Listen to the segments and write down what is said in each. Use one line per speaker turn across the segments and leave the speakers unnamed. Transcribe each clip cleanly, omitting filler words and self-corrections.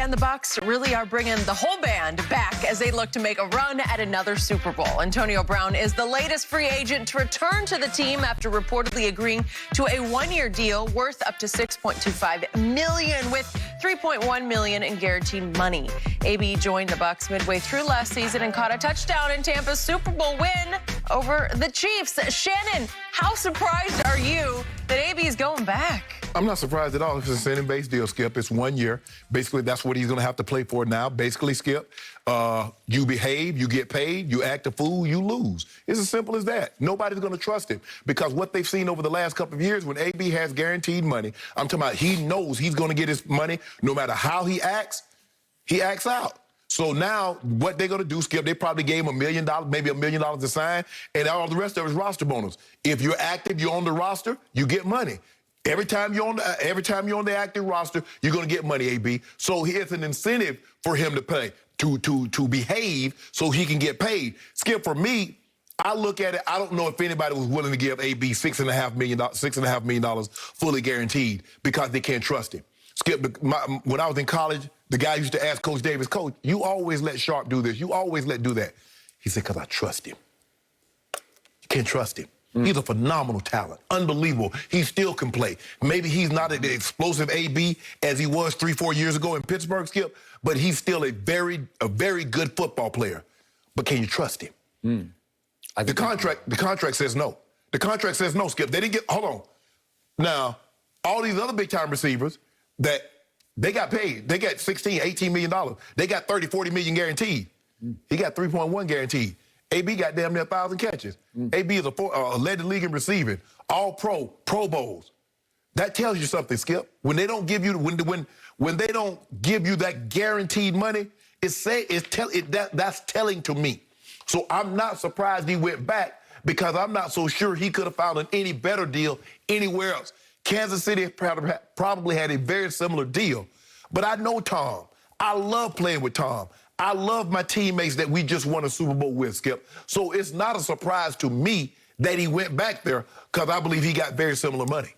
And the Bucs really are bringing the whole band back as they look to make a run at another Super Bowl. Antonio Brown is the latest free agent to return to the team after reportedly agreeing to a one-year deal worth up to $6.25 million with $3.1 million in guaranteed money. AB joined the Bucs midway through last season and caught a touchdown in Tampa's Super Bowl win over the Chiefs. Shannon, how surprised are you that AB is going back?
I'm not surprised at all. It's a incentive-based deal, Skip. It's 1 year. Basically, that's what he's going to have to play for now. Basically, Skip, you behave, you get paid, you act a fool, you lose. It's as simple as that. Nobody's going to trust him because what they've seen over the last couple of years when AB has guaranteed money, I'm talking about he knows he's going to get his money no matter how he acts out. So now what they're going to do, Skip, they probably gave him $1 million, maybe $1 million to sign, and all the rest of it is roster bonus. If you're active, you're on the roster, you get money. Every time you're on the active roster, you're going to get money, AB. So here's an incentive for him to play, to behave so he can get paid. Skip, for me, I look at it, I don't know if anybody was willing to give AB $6.5 million fully guaranteed because they can't trust him. Skip, when I was in college, the guy used to ask Coach Davis, Coach, you always let Sharp do this. You always do that. He said, because I trust him. You can't trust him. He's a phenomenal talent, unbelievable. He still can play. Maybe he's not an explosive AB as he was 3-4 years ago in Pittsburgh, Skip, but he's still a very good football player. But can you trust him? The contract says no. The contract says no, Skip. They didn't get, hold on. Now, all these other big-time receivers that they got paid. They got $16, $18 million. They got $30, $40 million guaranteed. He got 3.1 guaranteed. AB got damn near 1,000 catches. AB is led the league in receiving, all-pro, Pro Bowls. That tells you something, Skip. When they don't give you when they don't give you that guaranteed money, that's telling to me. So I'm not surprised he went back because I'm not so sure he could have found an any better deal anywhere else. Kansas City probably had a very similar deal, but I know Tom. I love playing with Tom. I love my teammates that we just won a Super Bowl with, Skip. So it's not a surprise to me that he went back there because I believe he got very similar money.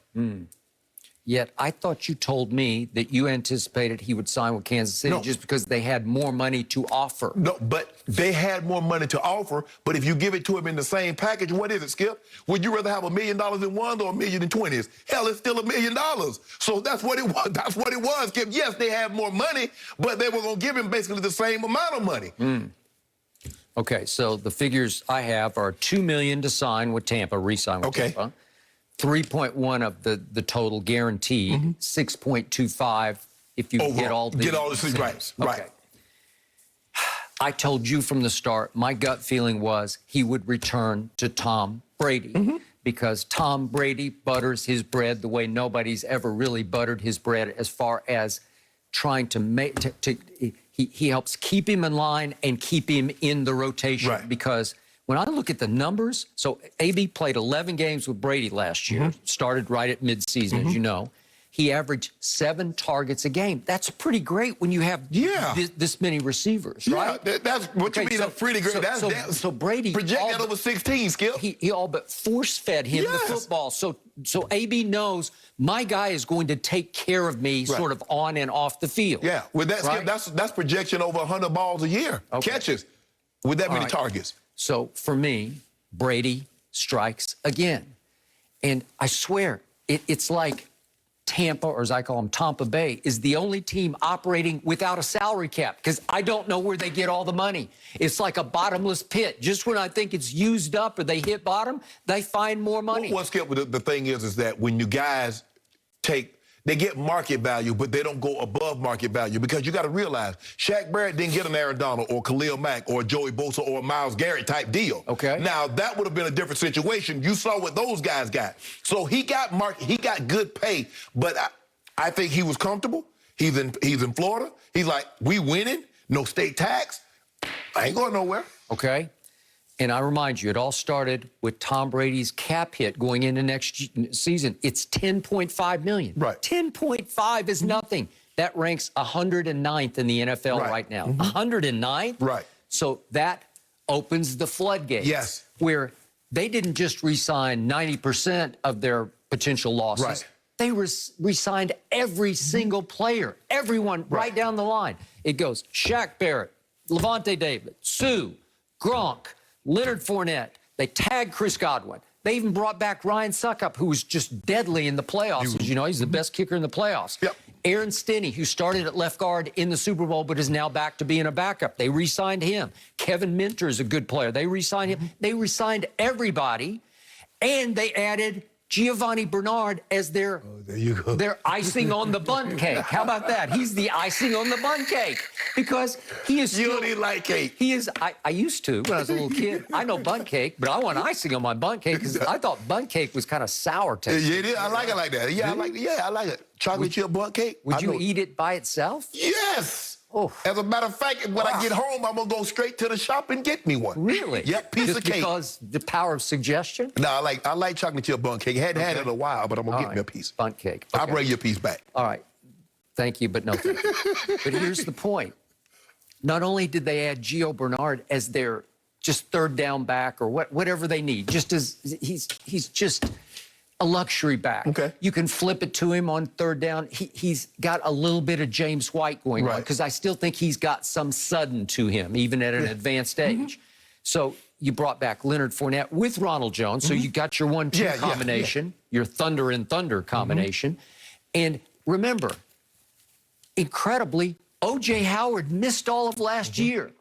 Yet I thought you told me that you anticipated he would sign with Kansas City just because they had more money to offer. No,
but they had more money to offer, but if you give it to him in the same package, what is it, Skip? Would you rather have $1 million in one or $1 million in 20s? Hell, it's still $1 million. So that's what it was. That's what it was, Skip. Yes, they had more money, but they were going to give him basically the same amount of money.
Okay, so the figures I have are $2 million to sign with Tampa, re-sign with Tampa. 3.1 of the total guaranteed, 6.25 if you get all the
rights.
Right. I told you from the start, my gut feeling was he would return to Tom Brady because Tom Brady butters his bread the way nobody's ever really buttered his bread as far as trying to make, he helps keep him in line and keep him in the rotation because when I look at the numbers, so AB played 11 games with Brady last year, started right at midseason, as you know. He averaged 7 targets a game. That's pretty great when you have this many receivers, right?
Yeah, that's what you mean, that's pretty great.
So Brady
projected over 16, Skip.
He all but force-fed him the football. So AB knows my guy is going to take care of me sort of on and off the field.
Yeah, with that, Skip, that's projection over 100 balls a year, catches, with that many targets.
So for me, Brady strikes again. And I swear, it's like Tampa, or as I call them, Tampa Bay, is the only team operating without a salary cap because I don't know where they get all the money. It's like a bottomless pit. Just when I think it's used up or they hit bottom, they find more money.
Well, Skip, the thing is that when you guys they get market value, but they don't go above market value because you got to realize Shaq Barrett didn't get an Aaron Donald or Khalil Mack or Joey Bosa or a Myles Garrett type deal.
Okay.
Now, that would have been a different situation. You saw what those guys got. So he got good pay, but I think he was comfortable. He's in Florida. He's like, we winning, no state tax. I ain't going nowhere.
Okay. And I remind you, it all started with Tom Brady's cap hit going into next season. It's $10.5 million.
Right.
10.5 is nothing. That ranks 109th in the NFL right now. 109th?
Right.
So that opens the floodgates.
Yes.
Where they didn't just re-sign 90% of their potential losses.
Right.
They re-signed every single player, everyone right down the line. It goes Shaq Barrett, Levante David, Sue, Gronk, Leonard Fournette. They tagged Chris Godwin. They even brought back Ryan Suckup, who was just deadly in the playoffs. As you know, he's the best kicker in the playoffs.
Yep.
Aaron Stinney, who started at left guard in the Super Bowl but is now back to being a backup. They re-signed him. Kevin Minter is a good player. They re-signed him. They re-signed everybody, and they added Giovanni Bernard as their icing on the bun cake. How about that? He's the icing on the bun cake because he is
You don't even like cake.
He is. I used to when I was a little kid. I know bun cake, but I want icing on my bun cake because I thought bun cake was kind of sour tasting.
Yeah, it is. I like it like that. Yeah, I like it. Chocolate chip bun cake.
Would you eat it by itself?
Yes.
Oh.
As a matter of fact, when I get home, I'm going to go straight to the shop and get me one.
Really?
Yep, piece
Just
of cake.
because the power of suggestion?
No, I like chocolate chip bun cake. Hadn't had it in a while, but I'm going to get me a piece.
Bun cake.
I'll
Okay.
bring you a piece back.
All right. Thank you, but no thank you. But here's the point. Not only did they add Gio Bernard as their just third down back or whatever they need, just as he's just a luxury back.
Okay.
You can flip it to him on third down. He's got a little bit of James White going on because I still think he's got some sudden to him, even at an advanced age. So you brought back Leonard Fournette with Ronald Jones. So you got your 1-2 combination, your thunder and thunder combination. And remember, incredibly, O.J. Howard missed all of last year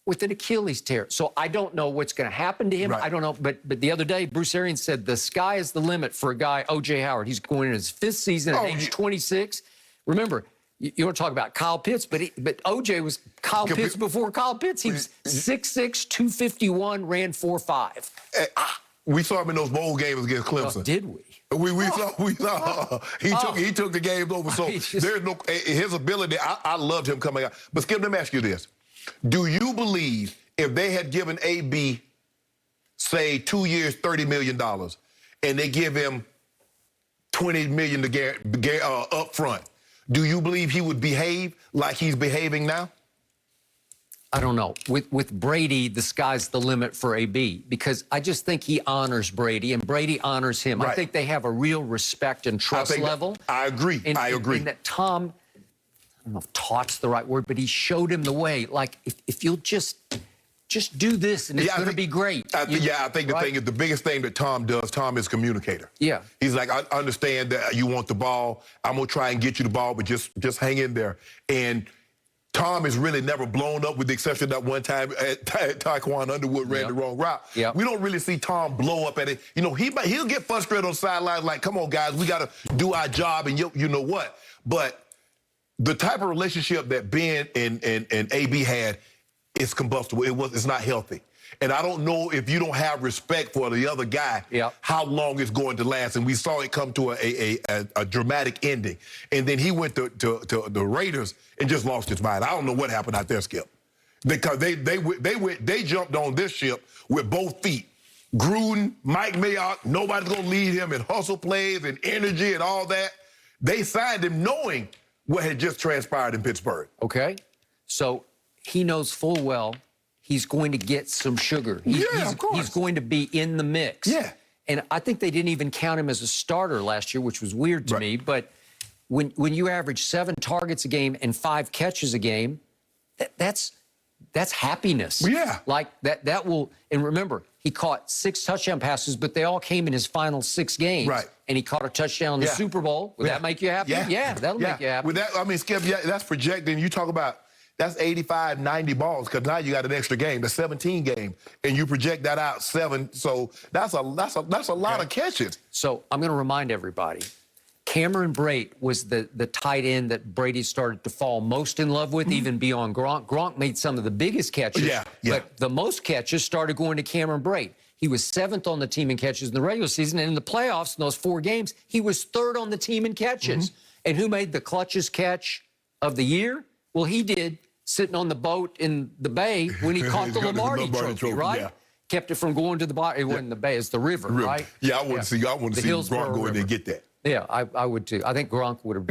with an Achilles tear. So I don't know what's going to happen to him. I don't know. But the other day, Bruce Arians said the sky is the limit for a guy, O.J. Howard. He's going in his 5th season at age 26. Remember, you want to talk about Kyle Pitts, but O.J. was Kyle Pitts before Kyle Pitts. He was 6'6", 251, ran 4.5.
We saw him in those bowl games against Clemson.
Oh, did we?
We saw. He took the games over. So there's no his ability. I loved him coming out. But Skip, let me ask you this: do you believe if they had given AB, say, 2 years, $30 million, and they give him $20 million up front, do you believe he would behave like he's behaving now?
I don't know. With Brady, the sky's the limit for AB because I just think he honors Brady and Brady honors him. I think they have a real respect and trust level.
I agree. I agree.
And that Tom, I don't know if taught's the right word, but he showed him the way. Like, if you'll just do this and it's going to be great.
I think the thing is the biggest thing that Tom does, Tom is communicator. Yeah. He's like, I understand that you want the ball. I'm going to try and get you the ball, but just hang in there. And Tom is really never blown up with the exception of that one time Taekwon Underwood ran the wrong route. We don't really see Tom blow up at it. You know, he'll get frustrated on the sidelines like, come on, guys, we got to do our job and you know what. But the type of relationship that Ben and AB had is combustible. It's not healthy. And I don't know if you don't have respect for the other guy, how long it's going to last. And we saw it come to a dramatic ending. And then he went to the Raiders and just lost his mind. I don't know what happened out there, Skip. Because they jumped on this ship with both feet. Gruden, Mike Mayock, nobody's going to lead him in hustle plays and energy and all that. They signed him knowing what had just transpired in Pittsburgh.
Okay. So he knows full well he's going to get some sugar.
Of course.
He's going to be in the mix. Yeah. And I think they didn't even count him as a starter last year, which was weird to me. But when you average 7 targets a game and 5 catches a game, that's happiness. Yeah. Like that will, and remember, he caught 6 touchdown passes, but they all came in his final 6 games. Right. And he caught a touchdown in the Super Bowl. Would that make you happy? Yeah, that'll make you happy.
With that, I mean, Skip, that's projecting. You talk about that's 85, 90 balls, because now you got an extra game, the 17 game, and you project that out 7. So that's a lot of catches.
So I'm going to remind everybody, Cameron Brate was the tight end that Brady started to fall most in love with, even beyond Gronk. Gronk made some of the biggest catches, but the most catches started going to Cameron Brate. He was 7th on the team in catches in the regular season, and in the playoffs, in those 4 games, he was 3rd on the team in catches. And who made the clutchest catch of the year? Well, he did, sitting on the boat in the bay when he caught the Lombardi trophy, right? Kept it from going to the bottom. It wasn't the bay, it's the river, right?
Yeah, I want to see Gronk go in there and get that.
Yeah, I would too. I think Gronk would have